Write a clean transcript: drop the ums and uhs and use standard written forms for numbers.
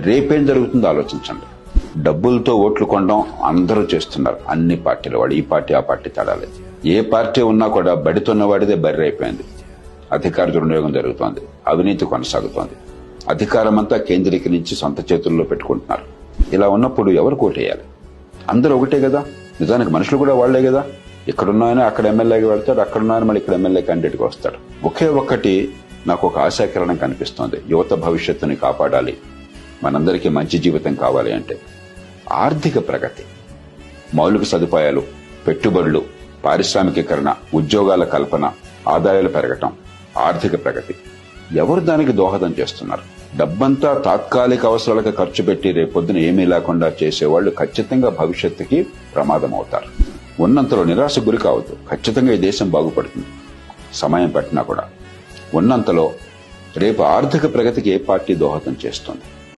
రేపేం జరుగుతుందో ఆలోచించండి. డబ్బులతో ఓట్లు కొనడం అందరూ చేస్తున్నారు, అన్ని పార్టీలు. వాడు ఈ పార్టీ ఆ పార్టీ తడాలేదు. ఏ పార్టీ ఉన్నా కూడా బడితున్న వాడిదే బర్రె అయిపోయింది. అధికార దుర్వినియోగం జరుగుతోంది, అవినీతి కొనసాగుతోంది. అధికారం అంతా కేంద్రీకరించి సొంత చేతుల్లో పెట్టుకుంటున్నారు. ఇలా ఉన్నప్పుడు ఎవరు ఓటేయాలి? అందరూ ఒకటే కదా. నిజానికి మనుషులు కూడా వాళ్లే కదా. ఇక్కడున్నాయని అక్కడ ఎమ్మెల్యేకి వెళ్తాడు, అక్కడున్నాయని మళ్ళీ ఇక్కడ ఎమ్మెల్యే క్యాండిడేట్కి వస్తాడు. ఒకే ఒక్కటి నాకు ఒక ఆశాకిరణం కనిపిస్తోంది. యువత భవిష్యత్తుని కాపాడాలి, మనందరికీ మంచి జీవితం కావాలి అంటే ఆర్థిక ప్రగతి, మౌలిక సదుపాయాలు, పెట్టుబడులు, పారిశ్రామికీకరణ, ఉద్యోగాల కల్పన, ఆదాయాలు పెరగటం, ఆర్థిక ప్రగతి. ఎవరు దానికి దోహదం చేస్తున్నారు? డబ్బంతా తాత్కాలిక అవసరాలకు ఖర్చు పెట్టి రేపొద్దున ఏమీ లేకుండా చేసేవాళ్లు ఖచ్చితంగా భవిష్యత్తుకి ప్రమాదం అవుతారు. ఉన్నంతలో నిరాశకు గురి కావద్దు. ఖచ్చితంగా ఈ దేశం బాగుపడుతుంది, సమయం పట్టినా కూడా. ఉన్నంతలో రేపు ఆర్థిక ప్రగతికి ఏ పార్టీ దోహదం చేస్తుంది?